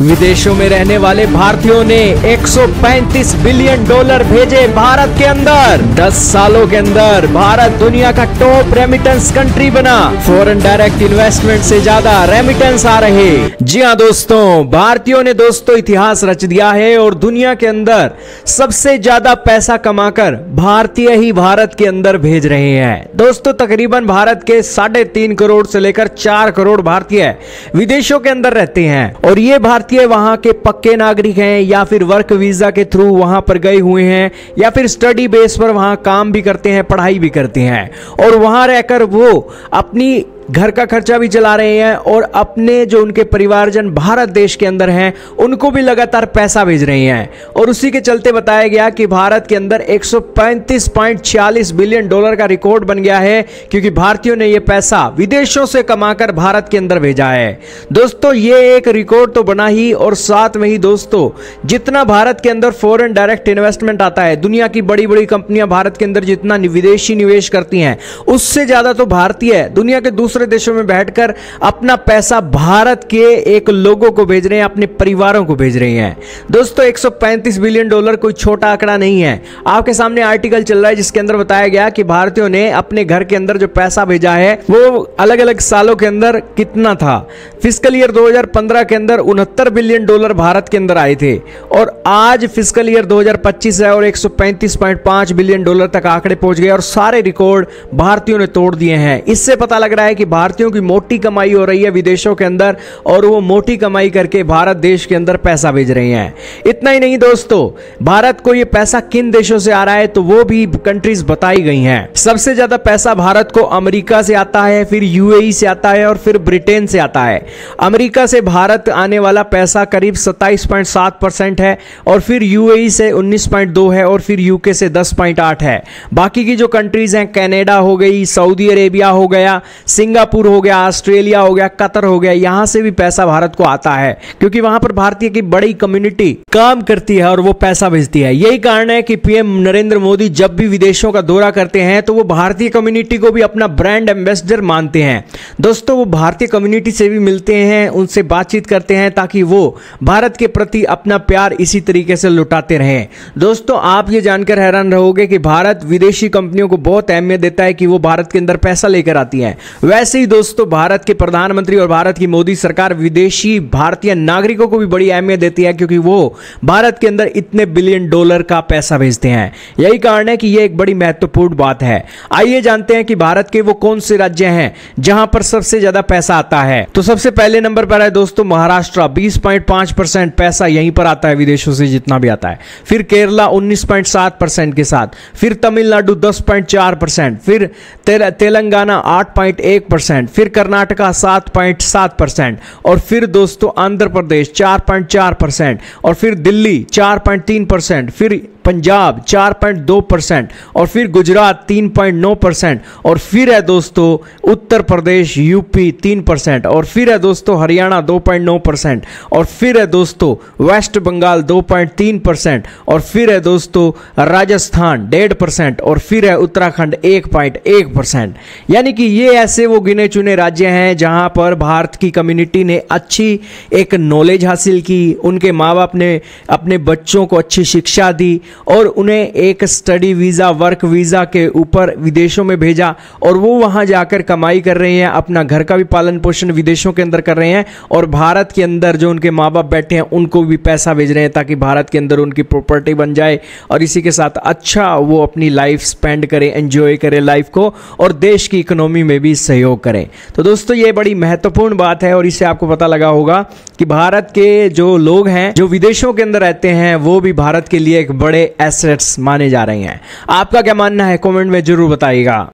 विदेशों में रहने वाले भारतीयों ने 135 बिलियन डॉलर भेजे भारत के अंदर। 10 सालों के अंदर भारत दुनिया का टॉप रेमिटेंस कंट्री बना। फॉरेन डायरेक्ट इन्वेस्टमेंट से ज्यादा रेमिटेंस आ रहे। जी हाँ दोस्तों, भारतीयों ने दोस्तों इतिहास रच दिया है और दुनिया के अंदर सबसे ज्यादा पैसा कमाकर भारतीय ही भारत के अंदर भेज रहे हैं। दोस्तों तकरीबन भारत के 3.5 करोड़ से लेकर 4 करोड़ भारतीय विदेशों के अंदर रहते हैं और ये भारतीय वहां के पक्के नागरिक हैं या फिर वर्क वीजा के थ्रू वहां पर गए हुए हैं या फिर स्टडी बेस पर वहां काम भी करते हैं, पढ़ाई भी करते हैं और वहां रहकर वो अपनी घर का खर्चा भी चला रहे हैं और अपने जो उनके परिवारजन भारत देश के अंदर हैं उनको भी लगातार पैसा भेज रहे हैं। और उसी के चलते बताया गया कि भारत के अंदर 135.46 बिलियन डॉलर का रिकॉर्ड बन गया है क्योंकि भारतीयों ने यह पैसा विदेशों से कमाकर भारत के अंदर भेजा है। दोस्तों ये एक रिकॉर्ड तो बना ही और साथ में ही दोस्तों जितना भारत के अंदर फॉरेन डायरेक्ट इन्वेस्टमेंट आता है, दुनिया की बड़ी बड़ी कंपनियां भारत के अंदर जितना विदेशी निवेश करती हैं उससे ज्यादा तो भारतीय दुनिया के दूसरे देशों में बैठकर अपना पैसा भारत के एक लोगों को भेज रहे हैं, अपने परिवारों को भेज रहे हैं। दोस्तों 135 बिलियन डॉलर कोई छोटा आंकड़ा नहीं है। आपके सामने आर्टिकल चल रहा है जिसके अंदर बताया गया कि भारतीयों ने अपने घर के अंदर जो पैसा भेजा है वो अलग अलग सालों के अंदर कितना था। फिस्कल ईयर 2015 के अंदर 69 बिलियन डॉलर भारत के अंदर आए थे और आज फिस्कल ईयर 2025 है और 135.5 बिलियन डॉलर तक आंकड़े पहुंच गए और सारे रिकॉर्ड भारतीयों ने तोड़ दिए हैं। इससे पता लग रहा है कि भारतीयों की मोटी कमाई हो रही है विदेशों के अंदर और वो मोटी कमाई करके भारत देश के अंदर पैसा भेज रहे हैं। इतना ही नहीं दोस्तों, भारत को ये पैसा किन देशों से आ रहा है तो वो भी कंट्रीज बताई गई हैं। सबसे ज्यादा पैसा भारत को अमेरिका से आता है, फिर यूएई से आता है और फिर ब्रिटेन से आता है। अमेरिका से भारत आने वाला पैसा करीब 27.7% है और फिर यूएई से 19.2 है और फिर यूके से 10.8 है। बाकी की जो कंट्रीज हैं कनाडा हो गई, सऊदी अरेबिया हो गया, सिंगापुर हो गया, ऑस्ट्रेलिया हो गया, कतर हो गया, यहां से भी पैसा भारत को आता है क्योंकि वहां पर भारतीय की बड़ी कम्युनिटी काम करती है और वो पैसा भेजती है। यही कारण है कि पीएम नरेंद्र मोदी जब भी विदेशों का दौरा करते हैं तो वो भारतीय कम्युनिटी को भी अपना ब्रांड एम्बेसडर मानते हैं। दोस्तों वो भारतीय कम्युनिटी से भी मिलते हैं, उनसे बातचीत करते हैं ताकि वो भारत के प्रति अपना प्यार इसी तरीके से लुटाते रहें। दोस्तों आप ये जानकर हैरान रहोगे कि भारत विदेशी कंपनियों को बहुत अहमियत देता है कि वो भारत के अंदर पैसा लेकर आती है। वैसे ही दोस्तों भारत के प्रधानमंत्री और भारत की मोदी सरकार विदेशी भारतीय नागरिकों को भी बड़ी अहमियत देती है क्योंकि वो भारत के अंदर इतने बिलियन डॉलर का पैसा भेजते हैं। यही कारण है कि यह एक बड़ी महत्वपूर्ण बात है। आइए जानते हैं कि भारत के वो कौन से राज्य हैं जहां पर सबसे ज्यादा पैसा आता है। तो सबसे पहले नंबर पर है दोस्तों महाराष्ट्र, 20.5% पैसा यहीं पर आता है विदेशों से जितना भी आता है। फिर केरला 19.7% के साथ, फिर तमिलनाडु 10.4%, फिर तेलंगाना 8.1%, फिर कर्नाटका 7.7% और फिर दोस्तों आंध्र प्रदेश 4.4% और फिर दिल्ली 4.3%, फिर पंजाब 4.2% और फिर गुजरात 3.9% और फिर है दोस्तों उत्तर प्रदेश यूपी 3% और फिर है दोस्तों हरियाणा 2.9% और फिर है दोस्तों वेस्ट बंगाल 2.3% और फिर है दोस्तों राजस्थान 1.5% और फिर है उत्तराखंड 1.1%। यानी कि ये ऐसे वो गिने चुने राज्य हैं जहां पर भारत की कम्युनिटी ने अच्छी एक नॉलेज हासिल की, उनके माँ बाप ने अपने बच्चों को अच्छी शिक्षा दी और उन्हें एक स्टडी वीजा वर्क वीजा के ऊपर विदेशों में भेजा और वो वहां जाकर कमाई कर रहे हैं, अपना घर का भी पालन पोषण विदेशों के अंदर कर रहे हैं और भारत के अंदर जो उनके माँ बाप बैठे हैं उनको भी पैसा भेज रहे हैं ताकि भारत के अंदर उनकी प्रॉपर्टी बन जाए और इसी के साथ अच्छा वो अपनी लाइफ स्पेंड करे, एंजॉय करे लाइफ को और देश की इकोनॉमी में भी सहयोग करें। तो दोस्तों ये बड़ी महत्वपूर्ण बात है और इससे आपको पता लगा होगा कि भारत के जो लोग हैं जो विदेशों के अंदर रहते हैं वो भी भारत के लिए एक बड़े एसेट्स माने जा रहे हैं। आपका क्या मानना है कमेंट में जरूर बताइएगा।